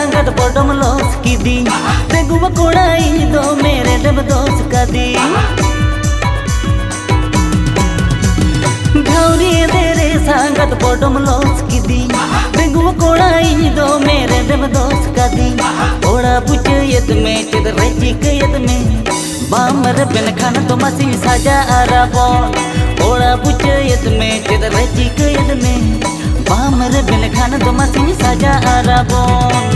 सांगत Bodom loss की दी तेगुवा कोड़ा इन दो मेरे डब दोस का दी घावरी तेरे सांगत बोडम लोस की दी तेगुवा कोड़ा इन दो मेरे डब दोस का दी ओड़ा पुछ यत में चिद रची के यत में बामर बिन खान तो मसी साजा आराबोन ओड़ा पुछ यत में चिद रची के यत में बामर बिन खान तो मसी साजा आराबोन